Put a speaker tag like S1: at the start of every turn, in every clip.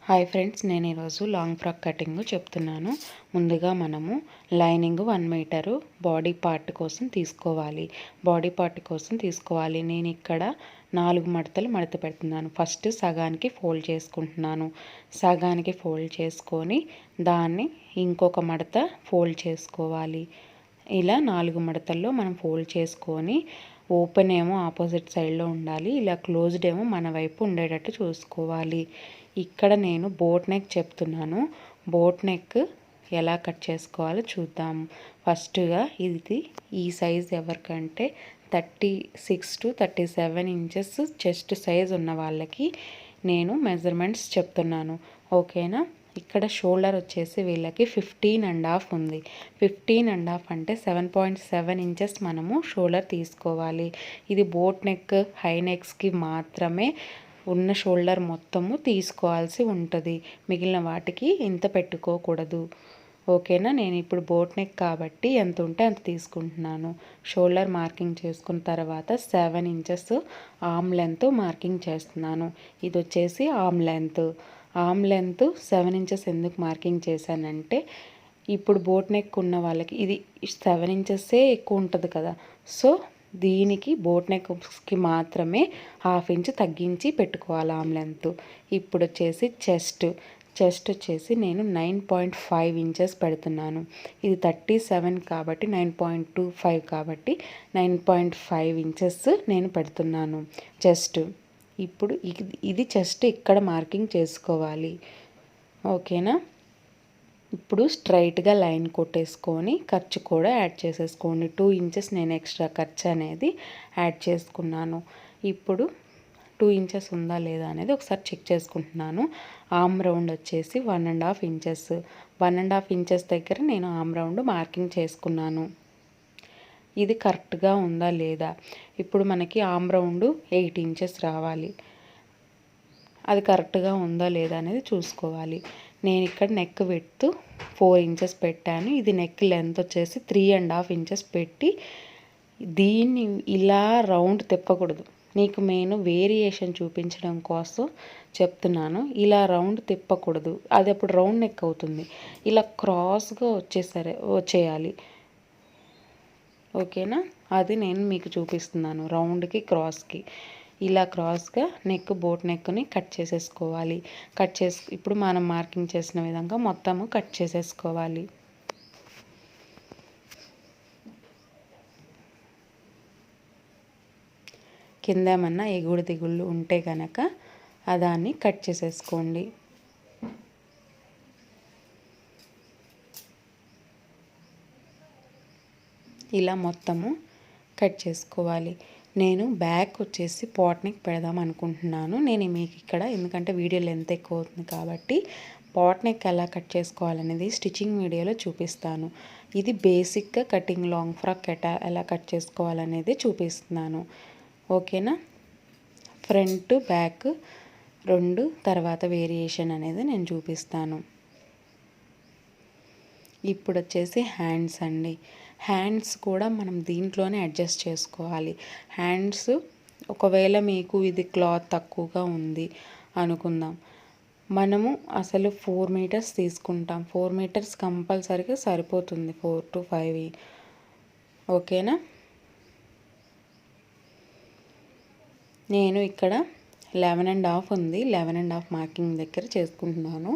S1: Hi friends, నేను ఈరోజు long frock cutting చెప్తున్నాను. ముందుగా మనము లైనింగ్ 1 మీటరు బాడీ పార్ట్ కోసం తీసుకోవాలి. నేను ఇక్కడ 4 మడతలు మడత పెడుతున్నాను. ఫస్ట్ సగానికి ఫోల్డ్ చేసుకుంటున్నాను. సగానికి ఫోల్డ్ చేసుకొని దాన్ని ఇంకొక మడత ఫోల్డ్ చేసుకోవాలి. ఇలా 4 మడతల్లో మనం ఫోల్డ్ చేసుకొని ఓపెన్ ఏమో ఆపోజిట్ సైడ్లో ఉండాలి, ఇలా క్లోజ్డ్ ఏమో మన వైపు ఉండేటట్టు చూసుకోవాలి. ఇక్కడ నేను బోట్ నెక్ చెప్తున్నాను. బోట్ నెక్ ఎలా కట్ చేసుకోవాలో చూద్దాం. ఫస్ట్గా ఇది ఈ సైజ్ ఎవరికంటే 36 to 37 ఇంచెస్ చెస్ట్ సైజ్ ఉన్న వాళ్ళకి నేను మెజర్మెంట్స్ చెప్తున్నాను. ఓకేనా? ఇక్కడ షోల్డర్ వచ్చేసి వీళ్ళకి 15.5 ఉంది. 15.5 అంటే 7.7 ఇంచెస్ మనము షోల్డర్ తీసుకోవాలి. ఇది బోట్ నెక్, హై నెక్స్కి మాత్రమే ఉన్న షోల్డర్ మొత్తము తీసుకోవాల్సి ఉంటుంది. మిగిలిన వాటికి ఇంత పెట్టుకోకూడదు. ఓకేనా? నేను ఇప్పుడు బోట్ నెక్ కాబట్టి ఎంత ఉంటే అంత తీసుకుంటున్నాను. షోల్డర్ మార్కింగ్ చేసుకున్న తర్వాత 7 ఇంచెస్ ఆర్మ్ లెంత్ మార్కింగ్ చేస్తున్నాను. ఇది వచ్చేసి ఆర్మ్ లెంత్ 7 ఇంచెస్ ఎందుకు మార్కింగ్ చేశానంటే, ఇప్పుడు బోట్ నెక్ ఉన్న వాళ్ళకి ఇది 7 ఇంచెస్సే ఎక్కువ ఉంటుంది కదా. సో దీనికి బోట్ నెక్కి మాత్రమే 1/2 ఇంచ్ తగ్గించి పెట్టుకోవాలి ఆర్మ్ లెంత్. ఇప్పుడు వచ్చేసి చెస్ట్ వచ్చేసి నేను 9.5 ఇంచెస్ పెడుతున్నాను. ఇది 37 కాబట్టి 9.25 కాబట్టి 9.5 ఇంచెస్ నేను పెడుతున్నాను చెస్ట్. ఇప్పుడు ఇది చెస్ట్ ఇక్కడ మార్కింగ్ చేసుకోవాలి. ఓకేనా? ఇప్పుడు స్ట్రైట్గా లైన్ కొట్టేసుకొని ఖర్చు కూడా యాడ్ చేసేసుకోండి. 2 ఇంచెస్ నేను ఎక్స్ట్రా ఖర్చు అనేది యాడ్ చేసుకున్నాను. ఇప్పుడు 2 ఇంచెస్ ఉందా లేదా అనేది ఒకసారి చెక్ చేసుకుంటున్నాను. ఆర్మ్ రౌండ్ వచ్చేసి 1.5 ఇంచెస్. 1.5 ఇంచెస్ దగ్గర నేను ఆర్మ్ రౌండ్ మార్కింగ్ చేసుకున్నాను. ఇది కరెక్ట్గా ఉందా లేదా? ఇప్పుడు మనకి ఆర్మ్ రౌండ్ 8 ఇంచెస్ రావాలి. అది కరెక్ట్గా ఉందా లేదా అనేది చూసుకోవాలి. నేను ఇక్కడ నెక్ విడ్త్ 4 ఇంచెస్ పెట్టాను. ఇది నెక్ లెంత్ వచ్చేసి 3.5 ఇంచెస్ పెట్టి దీన్ని ఇలా రౌండ్ తిప్పకూడదు. నీకు నేను వేరియేషన్ చూపించడం కోసం చెప్తున్నాను. ఇలా రౌండ్ తిప్పకూడదు, అది అప్పుడు రౌండ్ నెక్ అవుతుంది. ఇలా క్రాస్గా వచ్చేయాలి. ఓకేనా? అది నేను మీకు చూపిస్తున్నాను. రౌండ్కి క్రాస్కి ఇలా క్రాస్గా బోట్ నెక్ని కట్ చేసేసుకోవాలి. ఇప్పుడు మనం మార్కింగ్ చేసిన విధంగా మొత్తము కట్ చేసేసుకోవాలి. కింద ఏమన్నా ఎగుడు దిగుళ్ళు ఉంటే కనుక దాన్ని కట్ చేసేసుకోండి. ఇలా మొత్తము కట్ చేసుకోవాలి. నేను బ్యాక్ వచ్చేసి పాట్ నెక్ పెడదాం అనుకుంటున్నాను. నేను మీకు ఇక్కడ ఎందుకంటే వీడియో లెంత్ ఎక్కువ అవుతుంది కాబట్టి పాట్ నెక్ ఎలా కట్ చేసుకోవాలనేది స్టిచ్చింగ్ వీడియోలో చూపిస్తాను. ఇది బేసిక్గా కటింగ్ లాంగ్ ఫ్రాక్ ఎలా కట్ చేసుకోవాలనేది చూపిస్తున్నాను. ఓకేనా? ఫ్రంట్ బ్యాక్ 2 తర్వాత వేరియేషన్ అనేది నేను చూపిస్తాను. ఇప్పుడు వచ్చేసి హ్యాండ్స్ అండి. హ్యాండ్స్ కూడా మనం దీంట్లోనే అడ్జస్ట్ చేసుకోవాలి. హ్యాండ్స్ ఒకవేళ మీకు ఇది క్లాత్ తక్కువగా ఉంది అనుకుందాం, మనము అసలు 4 మీటర్స్ తీసుకుంటాం. 4 మీటర్స్ కంపల్సరీగా సరిపోతుంది, 4 to 5. ఓకేనా? నేను ఇక్కడ 11.5 ఉంది. 11.5 మార్కింగ్ దగ్గర చేసుకుంటున్నాను.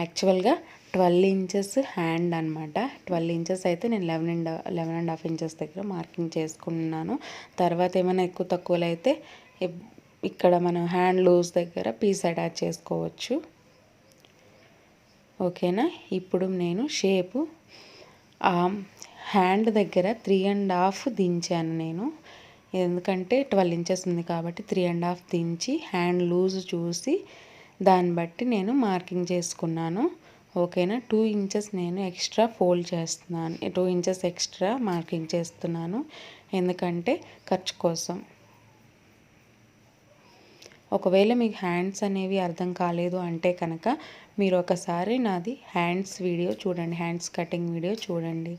S1: యాక్చువల్గా 12 ఇంచెస్ హ్యాండ్ అనమాట. 12 ఇంచెస్ అయితే నేను 11.5 ఇంచెస్ దగ్గర మార్కింగ్ చేసుకున్నాను. తర్వాత ఏమైనా ఎక్కువ తక్కువలు అయితే ఇక్కడ మనం హ్యాండ్ లూజ్ దగ్గర పీస్ అటాచ్ చేసుకోవచ్చు. ఓకేనా? ఇప్పుడు నేను షేపు హ్యాండ్ దగ్గర 3.5 దించాను నేను. ఎందుకంటే 12 ఇంచెస్ ఉంది కాబట్టి 3.5 దించి హ్యాండ్ లూజ్ చూసి దాన్ని బట్టి నేను మార్కింగ్ చేసుకున్నాను. ఓకేనా? 2 ఇంచెస్ నేను ఎక్స్ట్రా ఫోల్డ్ చేస్తున్నాను. 2 ఇంచెస్ ఎక్స్ట్రా మార్కింగ్ చేస్తున్నాను ఎందుకంటే ఖర్చు కోసం. ఒకవేళ మీకు హ్యాండ్స్ అనేవి అర్థం కాలేదు అంటే కనుక మీరు ఒకసారి నాది హ్యాండ్స్ వీడియో చూడండి, హ్యాండ్స్ కటింగ్ వీడియో చూడండి.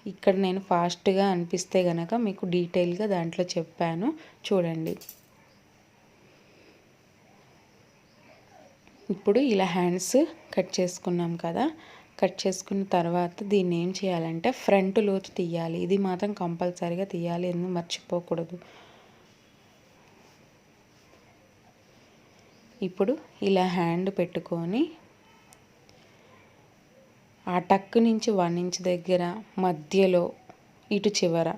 S1: ఇక్కడ నేను ఫాస్ట్గా అనిపిస్తే కనుక మీకు డీటెయిల్గా దాంట్లో చెప్పాను, చూడండి. ఇప్పుడు ఇలా హ్యాండ్స్ కట్ చేసుకున్నాం కదా, కట్ చేసుకున్న తర్వాత దీన్ని ఏం చేయాలంటే ఫ్రంట్ లోతు తీయాలి. ఇది మాత్రం కంపల్సరీగా తీయాలి, ఎందుకు మర్చిపోకూడదు. ఇప్పుడు ఇలా హ్యాండ్ పెట్టుకొని ఆ టక్ నుంచి 1 ఇంచ్ దగ్గర మధ్యలో ఇటు చివర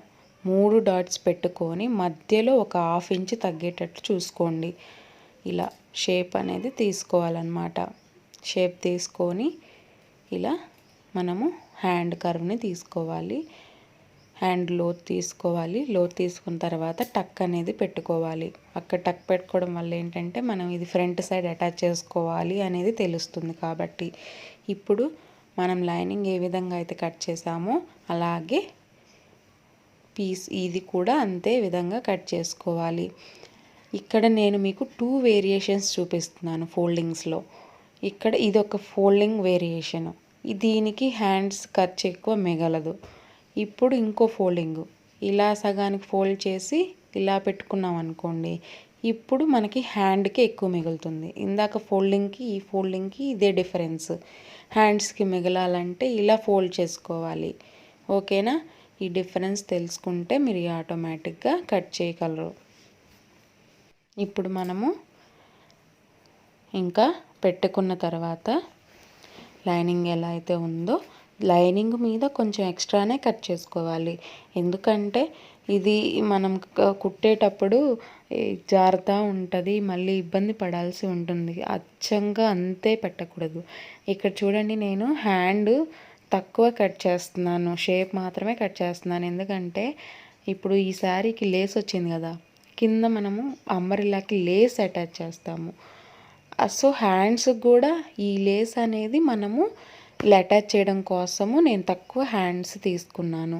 S1: 3 డాట్స్ పెట్టుకొని మధ్యలో ఒక 1/2 ఇంచ్ తగ్గేటట్టు చూసుకోండి. ఇలా షేప్ అనేది తీసుకోవాలన్నమాట. షేప్ తీసుకొని ఇలా మనము హ్యాండ్ కర్వ్ని తీసుకోవాలి. హ్యాండ్ లోతు తీసుకోవాలి. లోతు తీసుకున్న తర్వాత టక్ అనేది పెట్టుకోవాలి. అక్కడ టక్ పెట్టుకోవడం వల్ల ఏంటంటే మనం ఇది ఫ్రంట్ సైడ్ అటాచ్ చేసుకోవాలి అనేది తెలుస్తుంది. కాబట్టి ఇప్పుడు మనం లైనింగ్ ఏ విధంగా అయితే కట్ చేసామో అలాగే పీస్ ఇది కూడా అంతే విధంగా కట్ చేసుకోవాలి. ఇక్కడ నేను మీకు 2 వేరియేషన్స్ చూపిస్తున్నాను ఫోల్డింగ్స్లో. ఇక్కడ ఇది ఒక ఫోల్డింగ్ వేరియేషన్, దీనికి హ్యాండ్స్ ఖర్చు ఎక్కువ మిగలదు. ఇప్పుడు ఇంకో ఫోల్డింగ్ ఇలా సగానికి ఫోల్డ్ చేసి ఇలా పెట్టుకున్నాం అనుకోండి, ఇప్పుడు మనకి హ్యాండ్కి ఎక్కువ మిగులుతుంది. ఇందాక ఫోల్డింగ్కి ఈ ఫోల్డింగ్కి ఇదే డిఫరెన్స్. హ్యాండ్స్కి మిగలాలంటే ఇలా ఫోల్డ్ చేసుకోవాలి. ఓకేనా? ఈ డిఫరెన్స్ తెలుసుకుంటే మీరు ఆటోమేటిక్గా కట్ చేయగలరు. ఇప్పుడు మనము ఇంకా పెట్టుకున్న తర్వాత లైనింగ్ ఎలా అయితే ఉందో లైనింగ్ మీద కొంచెం ఎక్స్ట్రానే కట్ చేసుకోవాలి. ఎందుకంటే ఇది మనం కుట్టేటప్పుడు జారుతూ ఉంటుంది, మళ్ళీ ఇబ్బంది పడాల్సి ఉంటుంది. అచ్చంగా అంతే పెట్టకూడదు. ఇక్కడ చూడండి, నేను హ్యాండ్ తక్కువ కట్ చేస్తున్నాను, షేప్ మాత్రమే కట్ చేస్తున్నాను. ఎందుకంటే ఇప్పుడు ఈ శారీకి లేస్ వచ్చింది కదా, కింద మనము అంబరిల్లాకి లేస్ అటాచ్ చేస్తాము. సో హ్యాండ్స్కి కూడా ఈ లేస్ అనేది మనము ఇలా అటాచ్ చేయడం కోసము నేను తక్కువ హ్యాండ్స్ తీసుకున్నాను.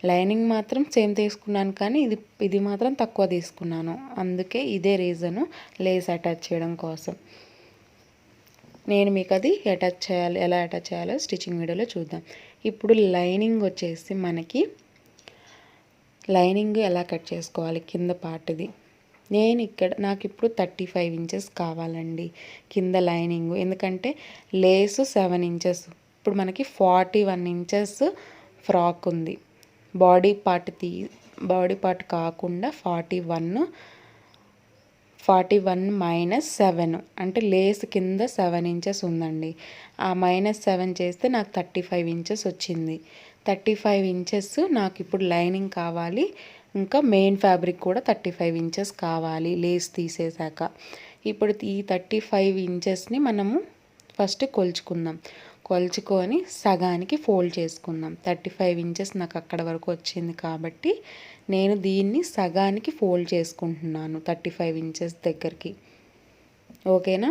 S1: లైనింగ్ మాత్రం సేమ్ తీసుకున్నాను, కానీ ఇది మాత్రం తక్కువ తీసుకున్నాను. అందుకే ఇదే రీజను, లేస్ అటాచ్ చేయడం కోసం. నేను మీకు అది ఎలా అటాచ్ చేయాలో స్టిచ్చింగ్ వీడియోలో చూద్దాం. ఇప్పుడు లైనింగ్ వచ్చేసి మనకి లైనింగ్ ఎలా కట్ చేసుకోవాలి కింద పార్ట్ది. నాకు ఇప్పుడు 35 ఇంచెస్ కావాలండి కింద లైనింగ్. ఎందుకంటే లేసు 7 ఇంచెస్, ఇప్పుడు మనకి 41 ఇంచెస్ ఫ్రాక్ ఉంది. బాడీ పార్ట్ కాకుండా 41 మైనస్ 7 అంటే లేస్ కింద 7 ఇంచెస్ ఉందండి. ఆ -7 చేస్తే నాకు 35 ఇంచెస్ వచ్చింది. 35 ఇంచెస్ నాకు ఇప్పుడు లైనింగ్ కావాలి. ఇంకా మెయిన్ ఫ్యాబ్రిక్ కూడా 35 ఇంచెస్ కావాలి లేస్ తీసేసాక. ఇప్పుడు ఈ 35 ఇంచెస్ని మనము ఫస్ట్ కొలుచుకొని సగానికి ఫోల్డ్ చేసుకుందాం. 35 ఇంచెస్ నాకు అక్కడ వరకు వచ్చింది కాబట్టి నేను దీన్ని సగానికి ఫోల్డ్ చేసుకుంటున్నాను 35 ఇంచెస్ దగ్గరికి. ఓకేనా?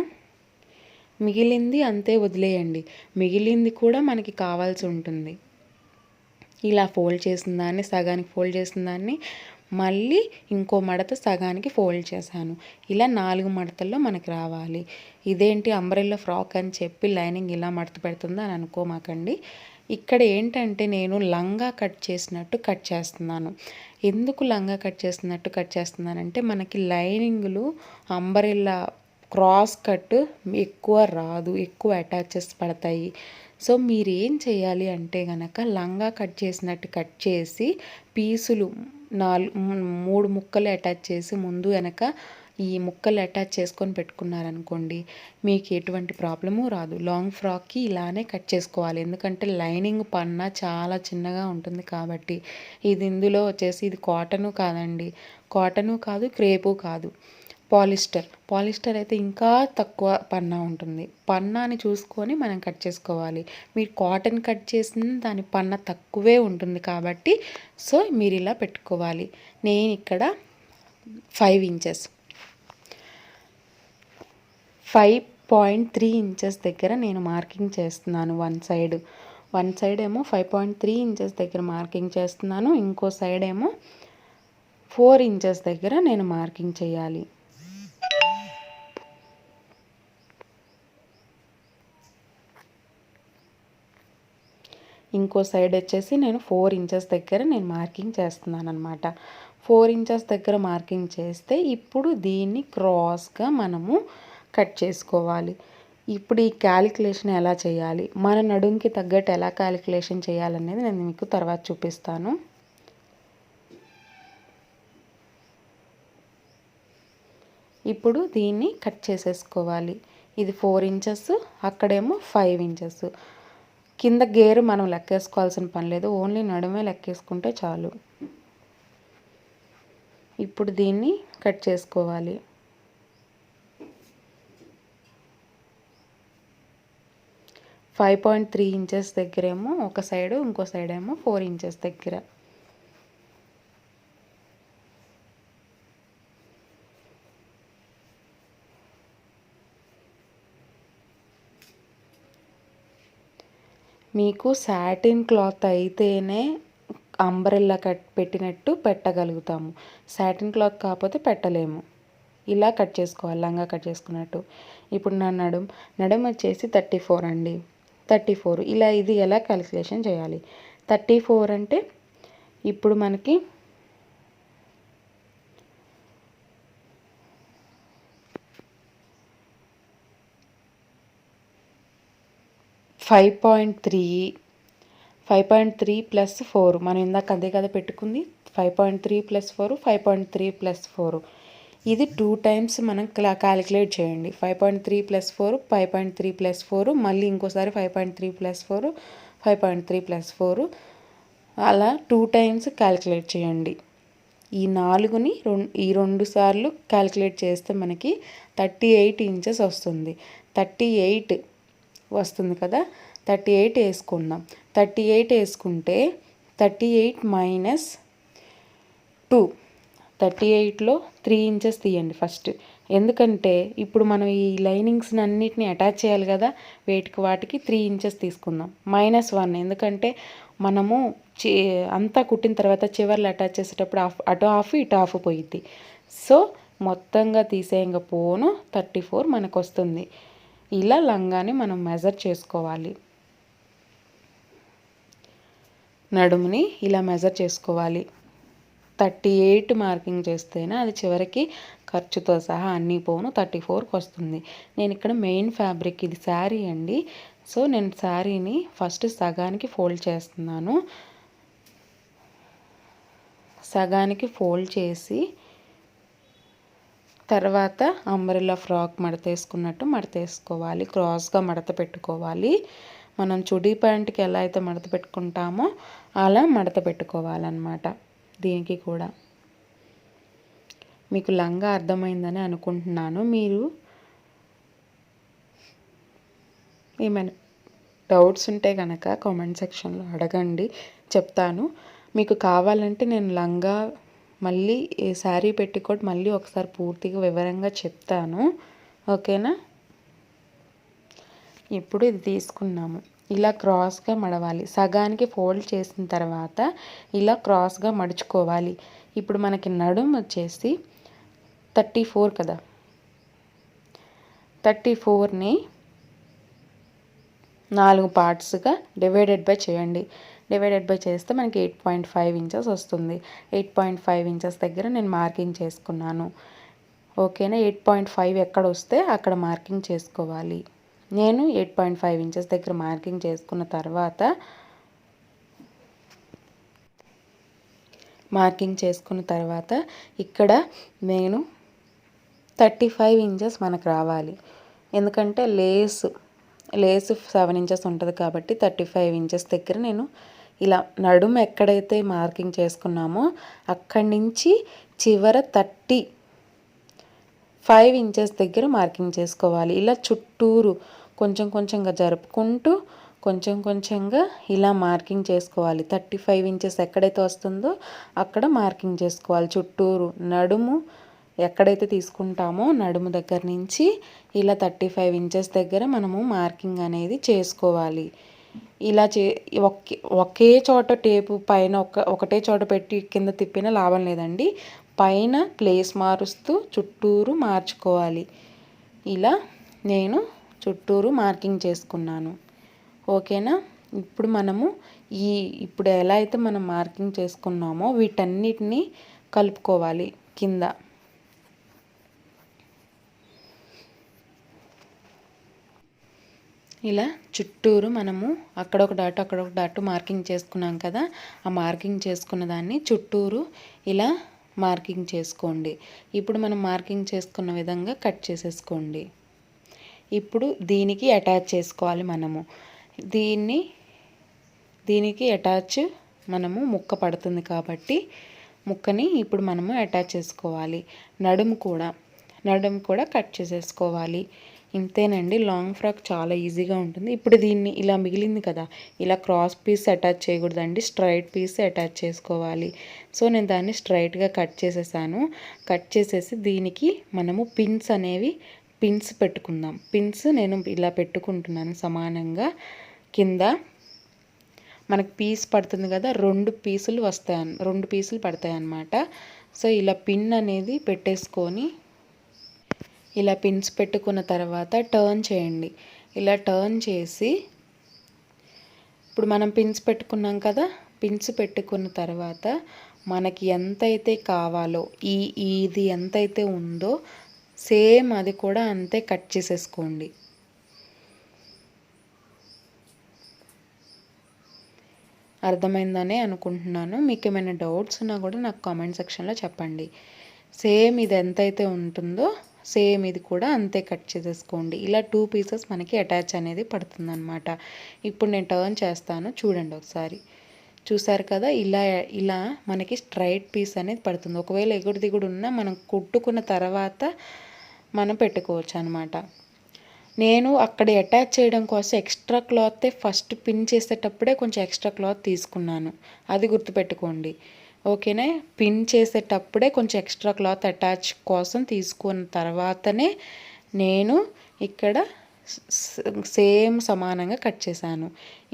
S1: మిగిలింది అంతే వదిలేయండి, మిగిలింది కూడా మనకి కావాల్సి ఉంటుంది. ఇలా ఫోల్డ్ చేసిన దాన్ని సగానికి ఫోల్డ్ చేసిన దాన్ని మళ్ళీ ఇంకో మడత సగానికి ఫోల్డ్ చేశాను. ఇలా 4 మడతల్లో మనకి రావాలి. ఇదేంటి అంబ్రెల్లా ఫ్రాక్ అని చెప్పి లైనింగ్ ఇలా మడత పెడుతుందా అని అనుకోమాకండి. ఇక్కడ ఏంటంటే నేను లంగా కట్ చేసినట్టు కట్ చేస్తున్నాను. ఎందుకు లంగా కట్ చేస్తున్నానంటే మనకి లైనింగ్లు అంబ్రెల్లా క్రాస్ కట్ ఎక్కువ రాదు, ఎక్కువ అటాచెస్ పడతాయి. సో మీరు ఏం చేయాలి అంటే కనుక లంగా కట్ చేసినట్టు కట్ చేసి పీసులు 3 ముక్కలు అటాచ్ చేసి ముందు వెనక ఈ ముక్కలు అటాచ్ చేసుకొని పెట్టుకున్నారనుకోండి, మీకు ఎటువంటి ప్రాబ్లము రాదు. లాంగ్ ఫ్రాక్కి ఇలానే కట్ చేసుకోవాలి. ఎందుకంటే లైనింగ్ పన్నా చాలా చిన్నగా ఉంటుంది కాబట్టి. ఇందులో వచ్చేసి ఇది కాటను కాదండి, కాటను కాదు, క్రేపు కాదు, పాలిస్టర్ అయితే ఇంకా తక్కువ పన్నా ఉంటుంది. పన్నాని చూసుకొని మనం కట్ చేసుకోవాలి. మీరు కాటన్ కట్ చేసిన దాని పన్నా తక్కువే ఉంటుంది కాబట్టి సో మీరు ఇలా పెట్టుకోవాలి. నేను ఇక్కడ 5 ఇంచెస్ 5.3 ఇంచెస్ దగ్గర నేను మార్కింగ్ చేస్తున్నాను. వన్ సైడ్ ఏమో 5.3 ఇంచెస్ దగ్గర మార్కింగ్ చేస్తున్నాను, ఇంకో సైడ్ ఏమో 4 ఇంచెస్ దగ్గర నేను మార్కింగ్ చేయాలి. ఇంకో సైడ్ వచ్చేసి నేను 4 ఇంచెస్ దగ్గర నేను మార్కింగ్ చేస్తున్నాను అనమాట. 4 ఇంచెస్ దగ్గర మార్కింగ్ చేస్తే ఇప్పుడు దీన్ని క్రాస్గా మనము కట్ చేసుకోవాలి. ఇప్పుడు ఈ క్యాలిక్యులేషన్ ఎలా చేయాలి, మన నడుంకి తగ్గట్టు ఎలా క్యాలిక్యులేషన్ చేయాలనేది నేను మీకు తర్వాత చూపిస్తాను. ఇప్పుడు దీన్ని కట్ చేసేసుకోవాలి. ఇది 4 ఇంచెస్, అక్కడేమో 5 ఇంచెస్. కింద గేరు మనం లెక్కేసుకోవాల్సిన పని లేదు, ఓన్లీ నడుమే లెక్కేసుకుంటే చాలు. ఇప్పుడు దీన్ని కట్ చేసుకోవాలి. 5.3 ఇంచెస్ దగ్గరేమో ఒక సైడు, ఇంకో సైడ్ ఏమో 4 ఇంచెస్ దగ్గర. మీకు సాటిన్ క్లాత్ అయితేనే అంబ్రెల్లా కట్ పెట్టినట్టు పెట్టగలుగుతాము. సాటిన్ క్లాత్ కాకపోతే పెట్టలేము. ఇలా కట్ చేసుకోవాలి, లంగా కట్ చేసుకున్నట్టు. ఇప్పుడు నా నడుం వచ్చేసి 34 అండి. 34 ఇలా ఇది ఎలా క్యాలిక్యులేషన్ చేయాలి. 34 అంటే ఇప్పుడు మనకి 5.3 ప్లస్ 4 మనం ఇందాక అదే కదా పెట్టుకుంది. 5.3 ప్లస్ 4, 5.3 ప్లస్ 4. ఇది 2 టైమ్స్ మనం క్యాలిక్యులేట్ చేయండి. 5.3 ప్లస్ 4, 5.3 ప్లస్ 4, మళ్ళీ ఇంకోసారి 5.3 ప్లస్ 4, 5.3 ప్లస్ 4, అలా 2 టైమ్స్ క్యాలిక్యులేట్ చేయండి. ఈ 4ని ఈ 2 సార్లు క్యాలిక్యులేట్ చేస్తే మనకి 38 ఇంచెస్ వస్తుంది. 38 వస్తుంది కదా, 38 వేసుకుందాం. 38 వేసుకుంటే 38 మైనస్ 2, 38లో 3 ఇంచెస్ తీయండి ఫస్ట్. ఎందుకంటే ఇప్పుడు మనం ఈ లైనింగ్స్ని అన్నిటిని అటాచ్ చేయాలి కదా, వాటికి 3 ఇంచెస్ తీసుకుందాం. -1 ఎందుకంటే మనము అంతా కుట్టిన తర్వాత చివర్లు అటాచ్ చేసేటప్పుడు అటు హాఫ్ ఇటు హాఫ్ పోయిద్ది. సో మొత్తంగా తీసేయంగా పోను 34 మనకు వస్తుంది. ఇలా లంగాని మనం మెజర్ చేసుకోవాలి. నడుముని ఇలా మెజర్ చేసుకోవాలి. 38 మార్కింగ్ చేస్తేనే అది చివరికి ఖర్చుతో సహా అన్నీ పోను 34కి వస్తుంది. నేను ఇక్కడ మెయిన్ ఫ్యాబ్రిక్ ఇది శారీ అండి. సో నేను శారీని ఫస్ట్ సగానికి ఫోల్డ్ చేస్తున్నాను. సగానికి ఫోల్డ్ చేసి తర్వాత అంబ్రెల్లా ఫ్రాక్ మడత వేసుకున్నట్టు మడత వేసుకోవాలి. క్రాస్గా మడత పెట్టుకోవాలి. మనం చుడీ ప్యాంట్కి ఎలా అయితే మడత పెట్టుకుంటామో అలా మడత పెట్టుకోవాలన్నమాట. దీనికి కూడా మీకు లంగా అర్థమైందని అనుకుంటున్నాను. మీరు ఏమైనా డౌట్స్ ఉంటే కనుక కామెంట్ సెక్షన్లో అడగండి, చెప్తాను. మీకు కావాలంటే నేను లంగా మళ్ళీ శారీ పెట్టికోట్ మళ్ళీ ఒకసారి పూర్తిగా వివరంగా చెప్తాను. ఓకేనా. ఇప్పుడు ఇది తీసుకున్నాము. ఇలా క్రాస్గా మడవాలి. సగానికి ఫోల్డ్ చేసిన తర్వాత ఇలా క్రాస్గా మడుచుకోవాలి. ఇప్పుడు మనకి నడుము వచ్చేసి 34 కదా, 34ని 4 పార్ట్స్గా డివైడెడ్ బై చేయండి. డివైడెడ్ బై చేస్తే మనకి 8.5 ఇంచెస్ వస్తుంది. 8.5 ఇంచెస్ దగ్గర నేను మార్కింగ్ చేసుకున్నాను. ఓకేనా. 8.5 ఎక్కడ వస్తే అక్కడ మార్కింగ్ చేసుకోవాలి. నేను 8.5 ఇంచెస్ దగ్గర మార్కింగ్ చేసుకున్న తర్వాత ఇక్కడ నేను 35 ఇంచెస్ మనకు రావాలి. ఎందుకంటే లేస్ 7 ఇంచెస్ ఉంటుంది కాబట్టి 35 ఇంచెస్ దగ్గర నేను ఇలా నడుము ఎక్కడైతే మార్కింగ్ చేసుకున్నామో అక్కడి నుంచి చివర 35 ఇంచెస్ దగ్గర మార్కింగ్ చేసుకోవాలి. ఇలా చుట్టూరు కొంచెం కొంచెంగా జరుపుకుంటూ కొంచెంగా ఇలా మార్కింగ్ చేసుకోవాలి. 35 ఇంచెస్ ఎక్కడైతే వస్తుందో అక్కడ మార్కింగ్ చేసుకోవాలి. చుట్టూరు నడుము ఎక్కడైతే తీసుకుంటామో నడుము దగ్గర నుంచి ఇలా 35 ఇంచెస్ దగ్గర మనము మార్కింగ్ అనేది చేసుకోవాలి. ఇలా ఒకే చోట టేపు పైన ఒకటే చోట పెట్టి కింద తిప్పిన లాభం లేదండి. పైన ప్లేస్ మారుస్తూ చుట్టూరు మార్చుకోవాలి. ఇలా నేను చుట్టూరు మార్కింగ్ చేసుకున్నాను. ఓకేనా. ఇప్పుడు మనము ఇప్పుడు ఎలా అయితే మనం మార్కింగ్ చేసుకున్నామో వీటన్నిటిని కలుపుకోవాలి కింద. ఇలా చుట్టూరు మనము అక్కడొక డాటు మార్కింగ్ చేసుకున్నాం కదా, ఆ మార్కింగ్ చేసుకున్న దాన్ని చుట్టూరు ఇలా మార్కింగ్ చేసుకోండి. ఇప్పుడు మనం మార్కింగ్ చేసుకున్న విధంగా కట్ చేసేసుకోండి. ఇప్పుడు దీనికి అటాచ్ చేసుకోవాలి మనము. దీనికి అటాచ్ మనము ముక్క పడుతుంది కాబట్టి ముక్కని ఇప్పుడు మనము అటాచ్ చేసుకోవాలి. నడుము కూడా కట్ చేసేసుకోవాలి. ఇంతేనండి, లాంగ్ ఫ్రాక్ చాలా ఈజీగా ఉంటుంది. ఇప్పుడు దీన్ని ఇలా మిగిలింది కదా, ఇలా క్రాస్ పీస్ అటాచ్ చేయకూడదండి, స్ట్రైట్ పీస్ అటాచ్ చేసుకోవాలి. సో నేను దాన్ని స్ట్రైట్గా కట్ చేసేసాను. కట్ చేసేసి దీనికి మనము పిన్స్ పెట్టుకుందాం. పిన్స్ నేను ఇలా పెట్టుకుంటున్నాను సమానంగా. కింద మనకి పీస్ పడుతుంది కదా, 2 పీసులు పడతాయి అన్నమాట. సో ఇలా పిన్ అనేది పెట్టేసుకొని ఇలా పిన్స్ పెట్టుకున్న తర్వాత టర్న్ చేయండి. ఇలా టర్న్ చేసి ఇప్పుడు మనం పిన్స్ పెట్టుకున్నాం కదా, పిన్స్ పెట్టుకున్న తర్వాత మనకి ఎంతైతే కావాలో ఇది ఎంతైతే ఉందో సేమ్ అది కూడా అంతే కట్ చేసేసుకోండి. అర్థమైందనే అనుకుంటున్నాను. మీకు ఏమైనా డౌట్స్ ఉన్నా కూడా నాకు కామెంట్ సెక్షన్లో చెప్పండి. సేమ్ ఇది ఎంతైతే ఉంటుందో సేమ్ ఇది కూడా అంతే కట్ చేసేసుకోండి. ఇలా 2 పీసెస్ మనకి అటాచ్ అనేది పడుతుందన్నమాట. ఇప్పుడు నేను టర్న్ చేస్తాను, చూడండి ఒకసారి. చూసారు కదా, ఇలా మనకి స్ట్రైట్ పీస్ అనేది పడుతుంది. ఒకవేళ ఎగుడు దిగుడు ఉన్నా మనం కుట్టుకున్న తర్వాత మనం పెట్టుకోవచ్చు అనమాట. నేను అక్కడ అటాచ్ చేయడం కోసం ఎక్స్ట్రా క్లాత్ ఫస్ట్ పిన్ చేసేటప్పుడే కొంచెం ఎక్స్ట్రా క్లాత్ తీసుకున్నాను, అది గుర్తుపెట్టుకోండి. ఓకేనా, పిన్ చేసేటప్పుడే కొంచెం ఎక్స్ట్రా క్లాత్ అటాచ్ కోసం తీసుకున్న తర్వాతనే నేను ఇక్కడ సేమ్ సమానంగా కట్ చేశాను.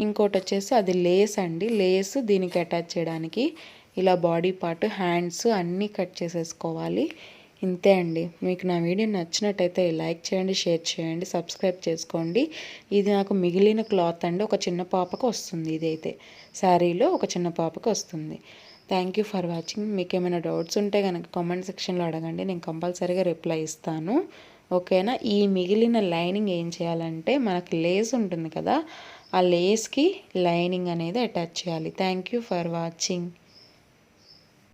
S1: ఇంకోటి వచ్చేసి అది లేస్ అండి. లేస్ దీనికి అటాచ్ చేయడానికి ఇలా బాడీ పార్ట్, హ్యాండ్స్ అన్నీ కట్ చేసేసుకోవాలి. ఇంతే అండి. మీకు నా వీడియో నచ్చినట్టయితే లైక్ చేయండి, షేర్ చేయండి, సబ్స్క్రైబ్ చేసుకోండి. ఇది నాకు మిగిలిన క్లాత్ అండి, ఒక చిన్న పాపకు వస్తుంది. ఇదైతే శారీలో ఒక చిన్న పాపకు వస్తుంది. Thank you for watching. మీకు ఏమైనా డౌట్స్ ఉంటే కనుక కామెంట్ సెక్షన్లో అడగండి, నేను కంపల్సరీగా రిప్లై ఇస్తాను. ఓకేనా. ఈ మిగిలిన లైనింగ్ ఏం చేయాలంటే మనకి లేస్ ఉంటుంది కదా, ఆ లేస్కి లైనింగ్ అనేది అటాచ్ చేయాలి. Thank you for watching.